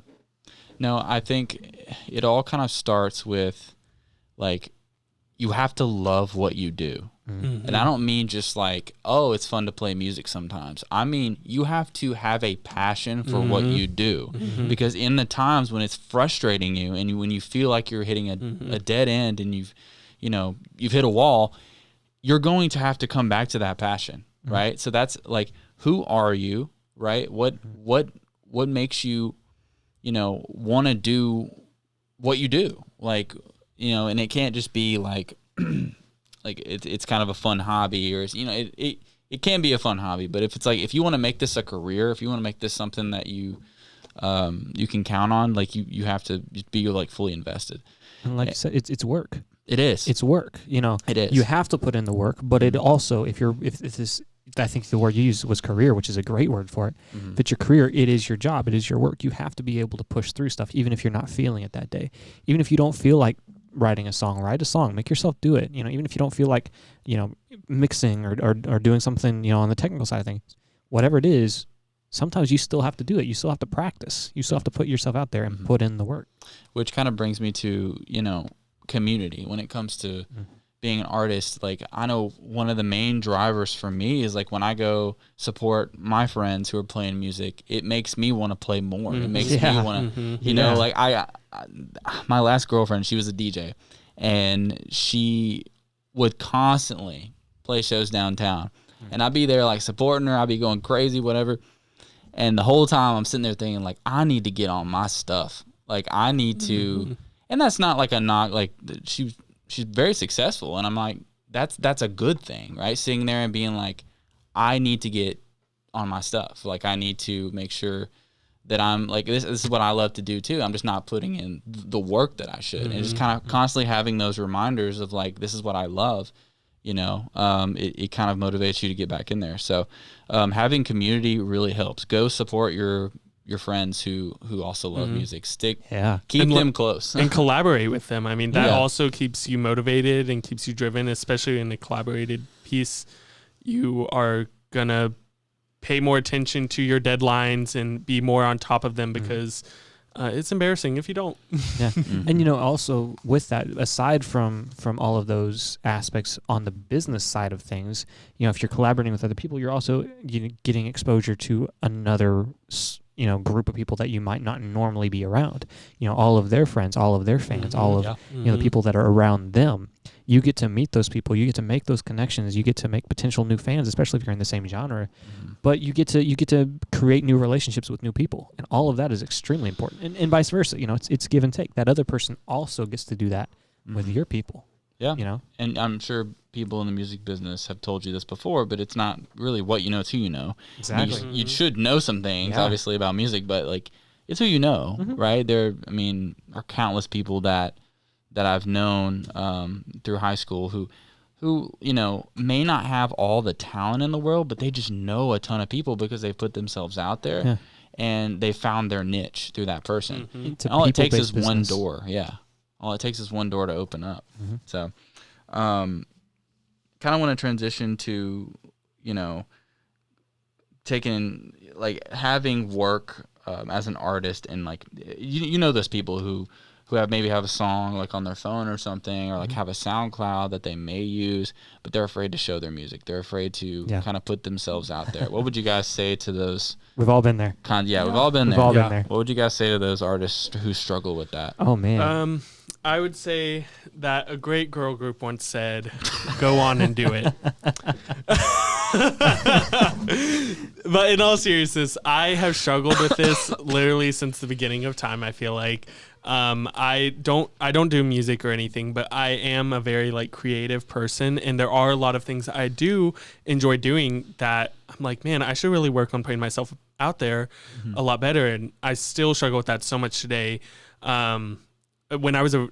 Speaker 1: No, I think it all kind of starts with, like, you have to love what you do. Mm-hmm. And I don't mean just like, oh, it's fun to play music sometimes. I mean, you have to have a passion for what you do. Mm-hmm. Because in the times when it's frustrating you and when you feel like you're hitting a dead end and you've hit a wall, you're going to have to come back to that passion, right? So that's like, who are you, right? What makes you, want to do what you do? Like, and it can't just be like, like it's kind of a fun hobby, or it can be a fun hobby, but if you want to make this a career, if you want to make this something that you can count on, like you have to be like fully invested.
Speaker 3: And like you said, it's work.
Speaker 1: It is.
Speaker 3: It's work.
Speaker 1: It is.
Speaker 3: You have to put in the work, but it also, if this, I think the word you used was career, which is a great word for it. Mm-hmm. If it's your career, it is your job. It is your work. You have to be able to push through stuff, even if you're not feeling it that day. Even if you don't feel like writing a song, write a song, make yourself do it. Even if you don't feel like, mixing or doing something, on the technical side of things, whatever it is, sometimes you still have to do it. You still have to practice. You still have to put yourself out there and put in the work.
Speaker 1: Which kind of brings me to, community. When it comes to being an artist, like, I know one of the main drivers for me is like when I go support my friends who are playing music, it makes me want to play more. It makes me want to, like I my last girlfriend, she was a DJ, and she would constantly play shows downtown, and I'd be there like supporting her. I'd be going crazy, whatever. And the whole time I'm sitting there thinking like, I need to get on my stuff. Like I need to, and that's not like a knock. Like she's very successful, and I'm like, that's a good thing, right? Sitting there and being like, I need to get on my stuff. Like I need to make sure that I'm like, this is what I love to do too. I'm just not putting in the work that I should. And just kind of constantly having those reminders of like, this is what I love, it kind of motivates you to get back in there. So having community really helps. Go support your your friends who also love music. Keep
Speaker 2: and
Speaker 1: them close
Speaker 2: and collaborate with them. I mean, that
Speaker 1: Yeah.
Speaker 2: also keeps you motivated and keeps you driven, especially in a collaborated piece. You are gonna pay more attention to your deadlines and be more on top of them because it's embarrassing if you don't.
Speaker 3: Yeah. And also with that, aside from all of those aspects on the business side of things, if you're collaborating with other people, you're also getting exposure to another group of people that you might not normally be around. All of their friends, all of their fans, all of the people that are around them. You get to meet those people. You get to make those connections. You get to make potential new fans, especially if you're in the same genre. But you get to create new relationships with new people, and all of that is extremely important. And vice versa. It's give and take. That other person also gets to do that with your people.
Speaker 1: Yeah. And I'm sure people in the music business have told you this before, but it's not really what you know, it's who you know.
Speaker 3: Exactly.
Speaker 1: You should know some things, obviously, about music, but like it's who you know, right? There are countless people that I've known through high school who may not have all the talent in the world, but they just know a ton of people because they've put themselves out there and they found their niche through that person. And all it takes is one door. Yeah. All it takes is one door to open up. So kind of want to transition to, having work as an artist and like, those people who have a song like on their phone or something, or like have a SoundCloud that they may use, but they're afraid to show their music. They're afraid to kind of put themselves out there. What would you guys say to those?
Speaker 3: We've all been there.
Speaker 1: We've all been there.
Speaker 3: We've all been there.
Speaker 1: What would you guys say to those artists who struggle with that?
Speaker 3: Oh man.
Speaker 2: I would say that a great girl group once said, "Go on and do it." But in all seriousness, I have struggled with this literally since the beginning of time. I feel like I don't do music or anything, but I am a very like creative person, and there are a lot of things I do enjoy doing that I'm like, man, I should really work on putting myself out there a lot better, and I still struggle with that so much today. When I was a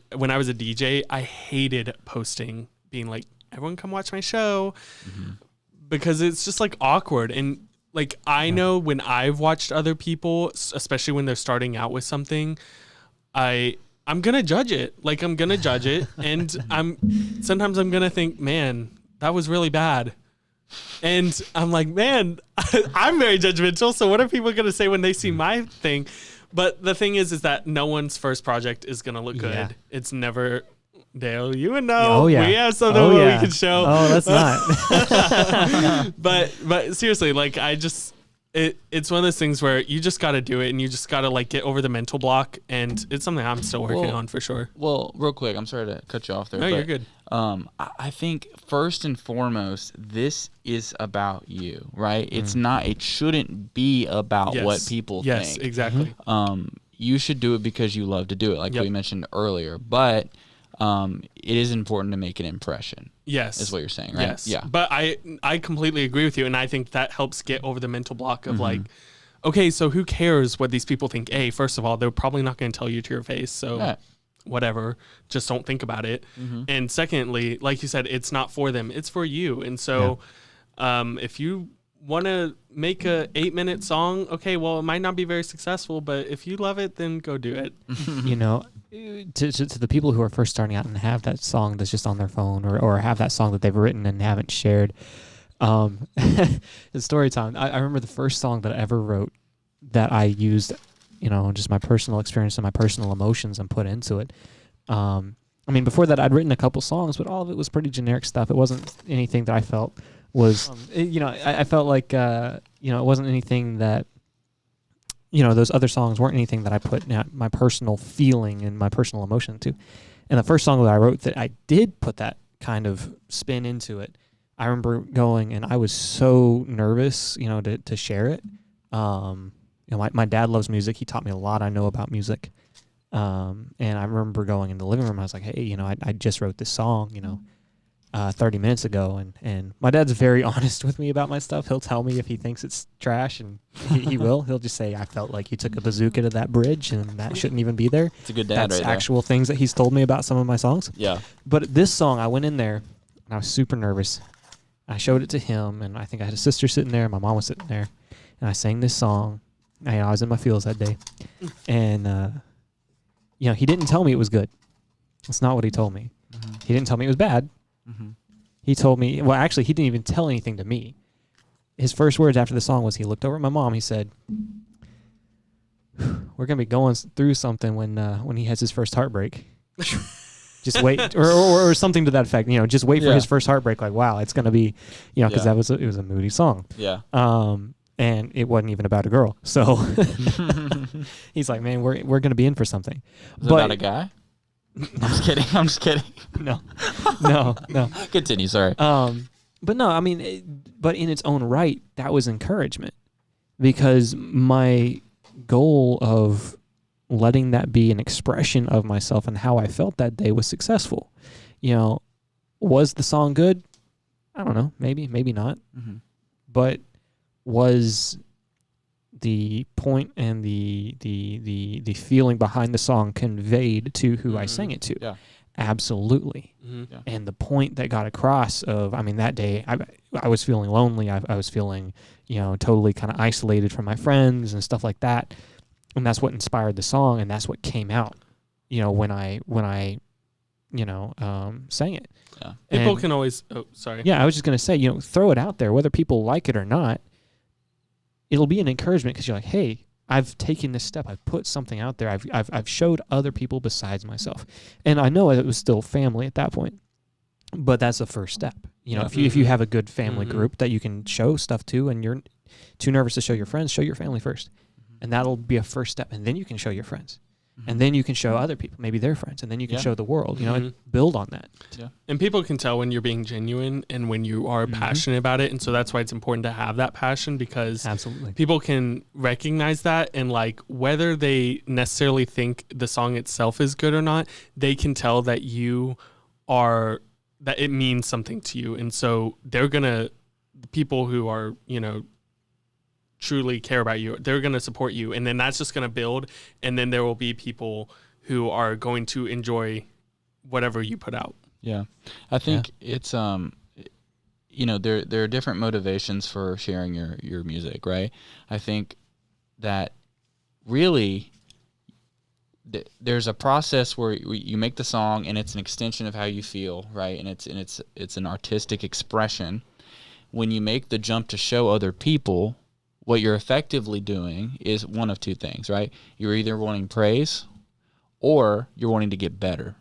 Speaker 2: DJ, I hated posting, being like, everyone come watch my show, because it's just like awkward. And like, I know when I've watched other people, especially when they're starting out with something, I'm gonna judge it. Like, I'm gonna judge it, and sometimes I'm gonna think, man, that was really bad. And I'm like, man, I'm very judgmental. So what are people gonna say when they see my thing? But the thing is that no one's first project is going to look good. It's never, Dale, you would know. We have something we can show.
Speaker 3: Oh, that's not.
Speaker 2: But seriously, like it's one of those things where you just got to do it, and you just got to like get over the mental block. And it's something I'm still working on for sure.
Speaker 1: Well, real quick, I'm sorry to cut you off there.
Speaker 2: No, you're good.
Speaker 1: I think first and foremost, this is about you, right? It's not, it shouldn't be about what people think.
Speaker 2: Yes, exactly.
Speaker 1: You should do it because you love to do it, like we mentioned earlier. But it is important to make an impression.
Speaker 2: Yes.
Speaker 1: Is what you're saying, right?
Speaker 2: Yes.
Speaker 1: Yeah.
Speaker 2: But I completely agree with you, and I think that helps get over the mental block of like, okay, so who cares what these people think? First of all, they're probably not going to tell you to your face, so whatever, just don't think about it. And secondly, like you said, it's not for them, it's for you. And so if you want to make a 8-minute song, okay, well, it might not be very successful, but if you love it, then go do it.
Speaker 3: To the people who are first starting out and have that song that's just on their phone, or have that song that they've written and haven't shared, it's story time. I remember the first song that I ever wrote that I used just my personal experience and my personal emotions and put into it. Before that, I'd written a couple songs, but all of it was pretty generic stuff. It wasn't anything that I felt was, I felt like, it wasn't anything that, those other songs weren't anything that I put my personal feeling and my personal emotion to. And the first song that I wrote that I did put that kind of spin into it, I remember going, and I was so nervous, to share it. My dad loves music. He taught me a lot I know about music. And I remember going in the living room. I was like, hey, I just wrote this song, 30 minutes ago. And my dad's very honest with me about my stuff. He'll tell me if he thinks it's trash, and he will. He'll just say, I felt like you took a bazooka to that bridge, and that shouldn't even be there.
Speaker 1: It's a good dad.
Speaker 3: That's
Speaker 1: right
Speaker 3: actual things that he's told me about some of my songs.
Speaker 1: Yeah.
Speaker 3: But this song, I went in there, and I was super nervous. I showed it to him, and I think I had a sister sitting there. My mom was sitting there. And I sang this song. I was in my feels that day, and he didn't tell me it was good. That's not what he told me.
Speaker 1: Mm-hmm.
Speaker 3: He didn't tell me it was bad.
Speaker 1: Mm-hmm.
Speaker 3: He told me, well, actually, he didn't even tell anything to me. His first words after the song was he looked over at my mom. He said, "We're gonna be going through something when he has his first heartbreak. Just wait," or something to that effect. Just wait for his first heartbreak. Like, wow, it's gonna be, because it was a moody song.
Speaker 1: Yeah.
Speaker 3: And it wasn't even about a girl. So he's like, "Man, we're gonna be in for something."
Speaker 1: Is it about a guy? I'm just kidding.
Speaker 3: No.
Speaker 1: Continue. Sorry.
Speaker 3: But no, I mean, but in its own right, that was encouragement, because my goal of letting that be an expression of myself and how I felt that day was successful. Was the song good? I don't know. Maybe not.
Speaker 1: Mm-hmm.
Speaker 3: But was the point and the feeling behind the song conveyed to who I sang it to?
Speaker 1: Yeah.
Speaker 3: Absolutely.
Speaker 2: Mm-hmm.
Speaker 1: Yeah.
Speaker 3: And the point that got across of, that day I was feeling lonely. I was feeling, totally kind of isolated from my friends and stuff like that. And that's what inspired the song, and that's what came out, when I sang it.
Speaker 1: Yeah.
Speaker 2: People can always. Oh, sorry.
Speaker 3: Yeah, I was just gonna say, throw it out there, whether people like it or not. It'll be an encouragement, because you're like, hey, I've taken this step. I've put something out there. I've showed other people besides myself, and I know it was still family at that point, but that's the first step. If you have a good family group that you can show stuff to, and you're too nervous to show your friends, show your family first, and that'll be a first step, and then you can show your friends. And then you can show other people, maybe their friends, and then you can show the world, and build on that.
Speaker 1: Yeah.
Speaker 2: And people can tell when you're being genuine and when you are passionate about it. And so that's why it's important to have that passion, because
Speaker 3: Absolutely.
Speaker 2: people can recognize that, and like whether they necessarily think the song itself is good or not, they can tell that that it means something to you. And so the people who are, truly care about you, they're going to support you, and then that's just going to build, and then there will be people who are going to enjoy whatever you put out.
Speaker 1: Yeah. I think it's there are different motivations for sharing your music, right? I think that really there's a process where you make the song, and it's an extension of how you feel, right? And it's an artistic expression. When you make the jump to show other people, what you're effectively doing is one of two things, right? You're either wanting praise or you're wanting to get better.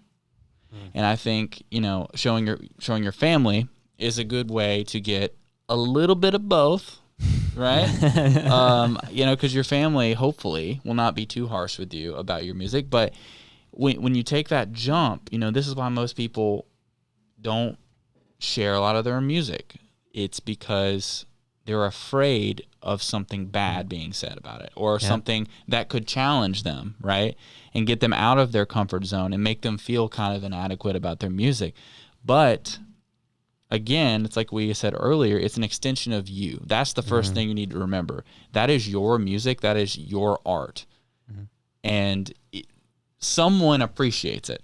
Speaker 1: And I think, showing your family is a good way to get a little bit of both, right? Because your family hopefully will not be too harsh with you about your music. But when you take that jump, this is why most people don't share a lot of their music. It's because they're afraid of something bad being said about it, or something that could challenge them, right? And get them out of their comfort zone and make them feel kind of inadequate about their music. But again, it's like we said earlier, it's an extension of you. That's the first thing you need to remember. That is your music. That is your art. And someone appreciates it.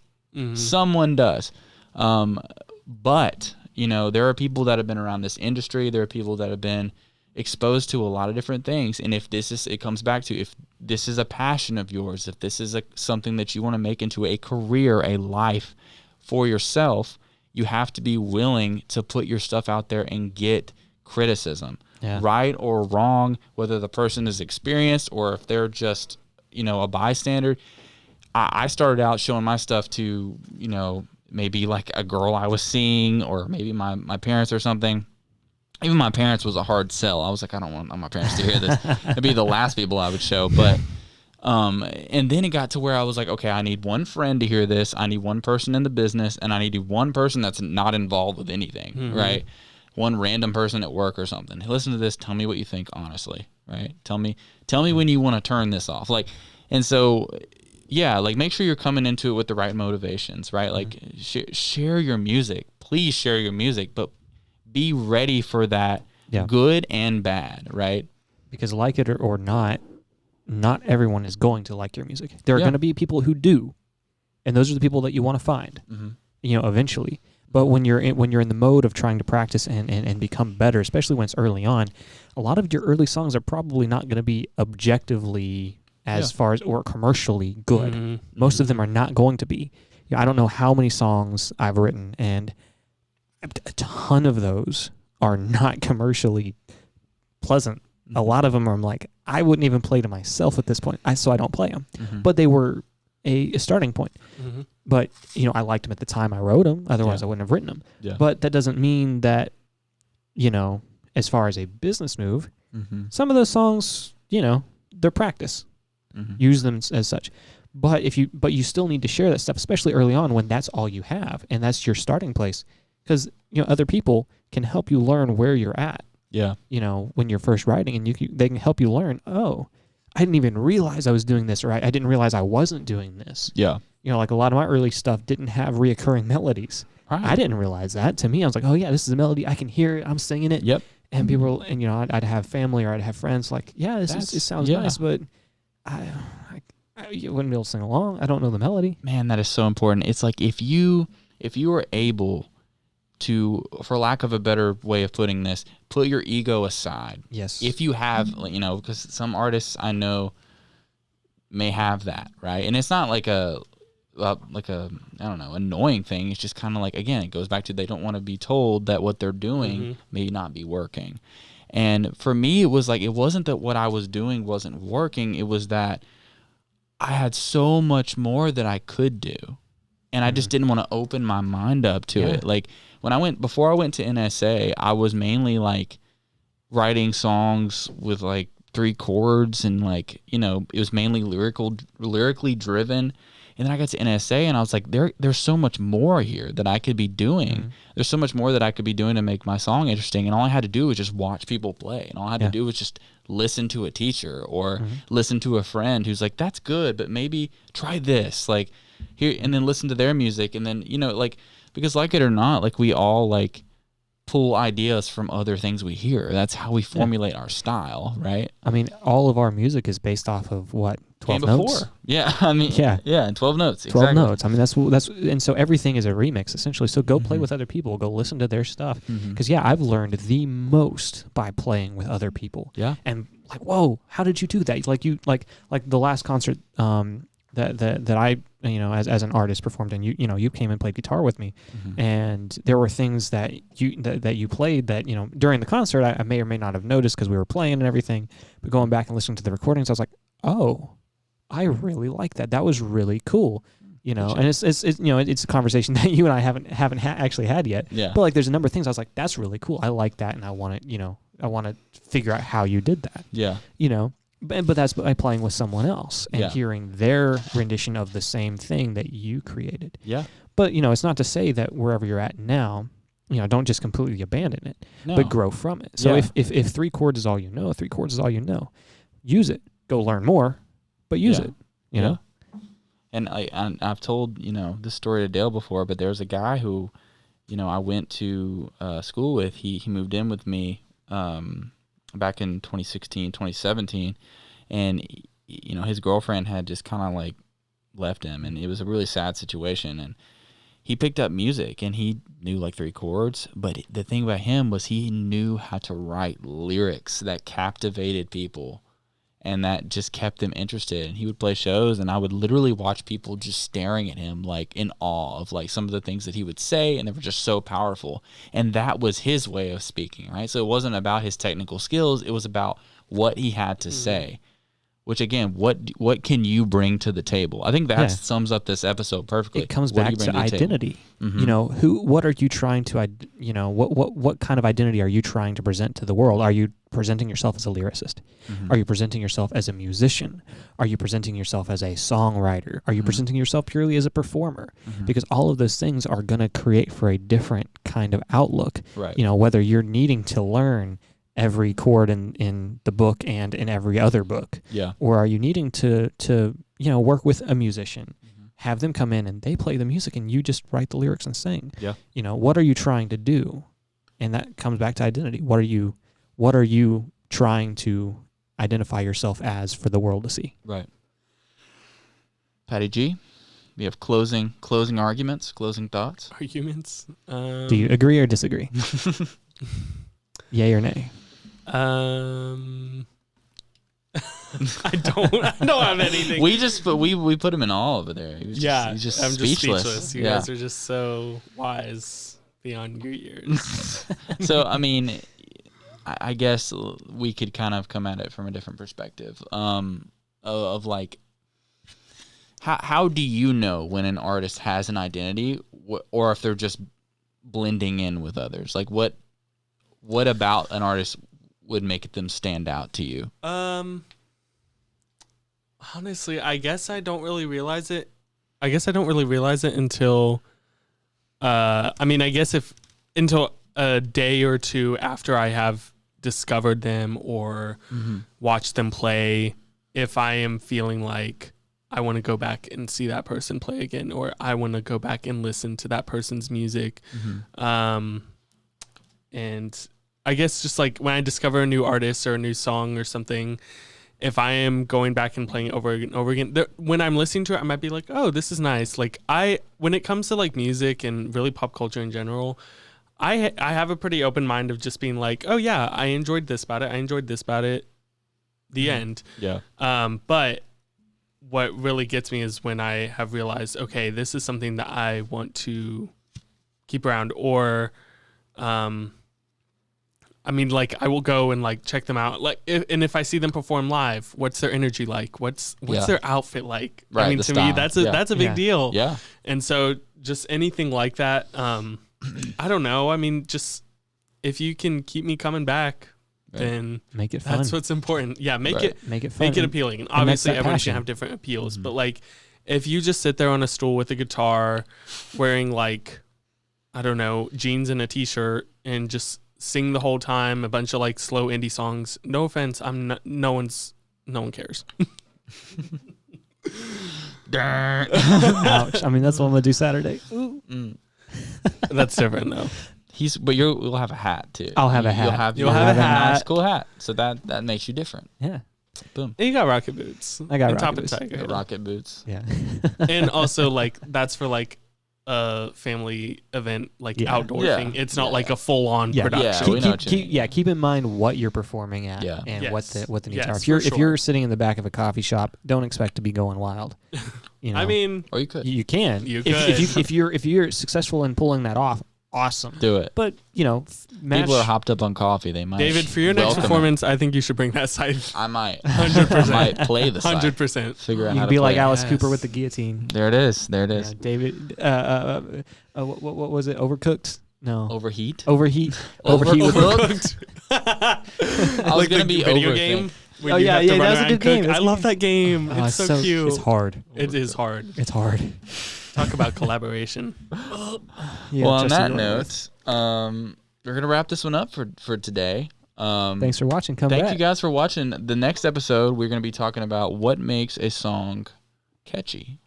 Speaker 1: Someone does. But there are people that have been around this industry. There are people that have been exposed to a lot of different things. And if it comes back to, if this is a passion of yours, if this is something that you want to make into a career, a life for yourself, you have to be willing to put your stuff out there and get criticism, right or wrong, whether the person is experienced or if they're just, a bystander. I started out showing my stuff to, maybe like a girl I was seeing, or maybe my parents or something. Even my parents was a hard sell. I was like, I don't want my parents to hear this. It'd be the last people I would show. But and then it got to where I was like, okay, I need one friend to hear this. I need one person in the business, and I need one person that's not involved with anything, right? One random person at work or something. Hey, listen to this. Tell me what you think honestly, right? Tell me when you want to turn this off. And so, make sure you're coming into it with the right motivations, right? Like share your music. Please share your music, but be ready for that, good and bad, right?
Speaker 3: Because like it or not everyone is going to like your music. There are going to be people who do, and those are the people that you want to find, eventually. But when you're in the mode of trying to practice and become better, especially when it's early on, a lot of your early songs are probably not going to be objectively as far as or commercially good.
Speaker 2: Mm-hmm.
Speaker 3: Most of them are not going to be. I don't know how many songs I've written, and a ton of those are not commercially pleasant. A lot of them are like, I wouldn't even play to myself at this point, so I don't play them. But they were a starting point. But, I liked them at the time I wrote them. Otherwise, I wouldn't have written them. Yeah. But that doesn't mean that, as far as a business move, some of those songs, they're practice. Use them as such. But you still need to share that stuff, especially early on when that's all you have and that's your starting place. Because, other people can help you learn where you're at. Yeah. When you're first writing, and they can help you learn, oh, I didn't even realize I was doing this, or I didn't realize I wasn't doing this. Yeah. Like a lot of my early stuff didn't have reoccurring melodies. Right. I didn't realize that. To me, I was like, oh yeah, this is a melody. I can hear it. I'm singing it. Yep. And people, and I'd have family or I'd have friends like, yeah, it sounds nice, but I wouldn't be able to sing along. I don't know the melody.
Speaker 1: Man, that is so important. It's like if you are able to, for lack of a better way of putting this, put your ego aside. Yes. If you have, because some artists I know may have that, right? And it's not like a I don't know, annoying thing. It's just kind of like, again, it goes back to they don't want to be told that what they're doing may not be working. And for me, it was like, it wasn't that what I was doing wasn't working. It was that I had so much more that I could do. And I just didn't want to open my mind up to it. Like before I went to NSA, I was mainly like writing songs with like 3 chords and like, it was mainly lyrically driven. And then I got to NSA and I was like, there's so much more here that I could be doing. There's so much more that I could be doing to make my song interesting. And all I had to do was just watch people play. And all I had to do was just listen to a teacher or listen to a friend who's like, that's good, but maybe try this. Like here, and then listen to their music. And then, because like it or not, like we all like pull ideas from other things we hear. That's how we formulate our style, right?
Speaker 3: I mean, all of our music is based off of what? 12 notes?
Speaker 1: Yeah, I mean, yeah, 12 notes.
Speaker 3: 12 notes. I mean, that's, and so everything is a remix, essentially. So go play with other people. Go listen to their stuff. Because, I've learned the most by playing with other people. Yeah. And like, whoa, how did you do that? Like the last concert that I, as an artist performed, and you came and played guitar with me, and there were things that you played that, during the concert I may or may not have noticed because we were playing and everything, but going back and listening to the recordings, I was like, oh, I really like that. That was really cool, and it's it's a conversation that you and I haven't actually had yet. Yeah. But like, there's a number of things I was like, that's really cool. I like that, and I want to figure out how you did that. Yeah. But that's by playing with someone else and hearing their rendition of the same thing that you created. Yeah. But it's not to say that wherever you're at now, don't just completely abandon it, but grow from it. So if 3 chords is all you know, 3 chords is all you know, use it. Go learn more. But use it, you know?
Speaker 1: And I've told, this story to Dale before, but there's a guy who, I went to school with. He moved in with me back in 2016, 2017. And, his girlfriend had just kind of like left him. And it was a really sad situation. And he picked up music and he knew like 3 chords. But the thing about him was he knew how to write lyrics that captivated people. And that just kept them interested. And he would play shows, and I would literally watch people just staring at him, like in awe of like some of the things that he would say, and they were just so powerful. And that was his way of speaking, right? So it wasn't about his technical skills; it was about what he had to say. Which again, what can you bring to the table? I think that sums up this episode perfectly.
Speaker 3: It comes back to identity. What are you trying to, what kind of identity are you trying to present to the world? Are you presenting yourself as a lyricist? Are you presenting yourself as a musician? Are you presenting yourself as a songwriter? Are you presenting yourself purely as a performer? Because all of those things are going to create for a different kind of outlook. Right. Whether you're needing to learn every chord in the book and in every other book, or are you needing to work with a musician, have them come in and they play the music and you just write the lyrics and sing? What are you trying to do? And that comes back to identity. What are you trying to identify yourself as for the world to see?
Speaker 1: Right. Patty G, you have closing arguments, closing thoughts?
Speaker 2: Arguments.
Speaker 3: Do you agree or disagree? Yay or nay?
Speaker 2: I don't have anything.
Speaker 1: We put him in awe over there. He's just
Speaker 2: I'm
Speaker 1: speechless.
Speaker 2: just speechless. You guys are just so wise beyond your years.
Speaker 1: So I mean, I guess we could kind of come at it from a different perspective. Of like, how do you know when an artist has an identity, or if they're just blending in with others? Like, what about an artist would make them stand out to you?
Speaker 2: Honestly, I guess I don't really realize it. Until, I guess until a day or two after I have discovered them or watched them play, if I am feeling like I want to go back and see that person play again, or I want to go back and listen to that person's music. And I guess just like when I discover a new artist or a new song or something, if I am going back and playing it over and over again, when I'm listening to it, I might be like, oh, this is nice. Like when it comes to like music and really pop culture in general, I have a pretty open mind of just being like, oh yeah, I enjoyed this about it. I enjoyed this about it. The end.
Speaker 1: Yeah.
Speaker 2: But what really gets me is when I have realized, okay, this is something that I want to keep around, or, like I will go and like check them out. Like, if I see them perform live, what's their energy like? What's their outfit like?
Speaker 1: Right,
Speaker 2: I mean, to
Speaker 1: style.
Speaker 2: me, that's a big deal.
Speaker 1: Yeah.
Speaker 2: And so just anything like that, I don't know. I mean, just if you can keep me coming back, then
Speaker 3: make it fun.
Speaker 2: that's what's important. Yeah, make it
Speaker 3: fun.
Speaker 2: Make it appealing. And obviously, everyone should have different appeals. But like, if you just sit there on a stool with a guitar, wearing like, I don't know, jeans and a t-shirt, and just sing the whole time a bunch of like slow indie songs. No offense, no one cares.
Speaker 3: Ouch. I mean, that's what I'm gonna do Saturday.
Speaker 2: That's different though.
Speaker 1: But you'll have a hat too.
Speaker 3: I'll have a hat.
Speaker 2: You'll have a hat.
Speaker 1: Nice, cool hat. So that makes you different.
Speaker 3: Yeah.
Speaker 1: Boom.
Speaker 2: And you got rocket boots.
Speaker 3: I got
Speaker 2: and
Speaker 3: rocket
Speaker 2: top
Speaker 3: boots.
Speaker 2: and
Speaker 1: Rocket boots.
Speaker 3: Yeah.
Speaker 2: And also like that's for like a family event, like outdoor thing. It's not like a full on production.
Speaker 3: Keep in mind what you're performing at and what the needs are. If you're sitting in the back of a coffee shop, don't expect to be going wild. You know?
Speaker 2: I mean,
Speaker 1: or you could.
Speaker 3: You can.
Speaker 2: You could.
Speaker 3: If you're successful in pulling that off, awesome.
Speaker 1: Do it.
Speaker 3: But
Speaker 1: people are hopped up on coffee. They might.
Speaker 2: David, for your next performance, I think you should bring that side.
Speaker 1: I might.
Speaker 2: 100%.
Speaker 1: I might play the side.
Speaker 2: 100%.
Speaker 1: Figure out
Speaker 3: you
Speaker 1: how
Speaker 3: can
Speaker 1: to
Speaker 3: be
Speaker 1: play
Speaker 3: like
Speaker 1: it.
Speaker 3: Alice Cooper with the guillotine.
Speaker 1: There it is.
Speaker 3: Yeah, David. What was it? Overcooked? No.
Speaker 1: Overheat.
Speaker 3: Overheat.
Speaker 1: Overcooked. I was gonna be
Speaker 2: video game.
Speaker 3: Oh yeah, that's a good game.
Speaker 2: I love that game. It's so cute.
Speaker 3: It's hard.
Speaker 2: It is hard.
Speaker 3: It's hard.
Speaker 2: Talk about collaboration.
Speaker 3: Yeah,
Speaker 1: well, on that note, we're gonna wrap this one up for today.
Speaker 3: Thanks for watching.
Speaker 1: Thank you guys for watching. The next episode, we're gonna be talking about what makes a song catchy.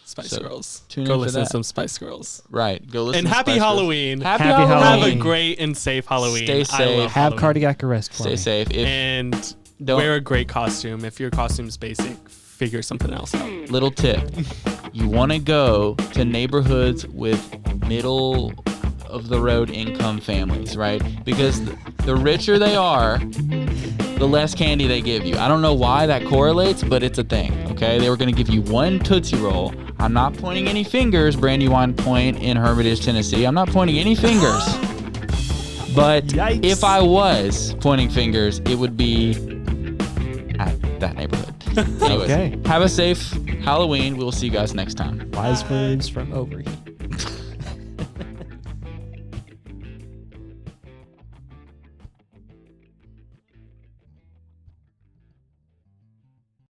Speaker 2: Spice Girls.
Speaker 1: Go
Speaker 2: listen to some Spice Girls.
Speaker 1: Right. Go listen.
Speaker 2: And happy Halloween.
Speaker 1: Happy Halloween.
Speaker 2: Have a great and safe Halloween.
Speaker 1: Stay safe.
Speaker 3: Have cardiac arrest.
Speaker 1: Stay safe.
Speaker 2: And wear a great costume. If your costume's basic, figure something else out.
Speaker 1: Little tip. You want to go to neighborhoods with middle of the road income families, right? Because the richer they are, the less candy they give you. I don't know why that correlates, but it's a thing, okay? They were going to give you one Tootsie Roll. I'm not pointing any fingers, Brandywine Point in Hermitage, Tennessee. I'm not pointing any fingers. But
Speaker 3: Yikes.
Speaker 1: if I was pointing fingers, it would be at that neighborhood. Anyways,
Speaker 3: Okay.
Speaker 1: Have a safe Halloween. We'll see you guys next time.
Speaker 3: Wise words from Overheat.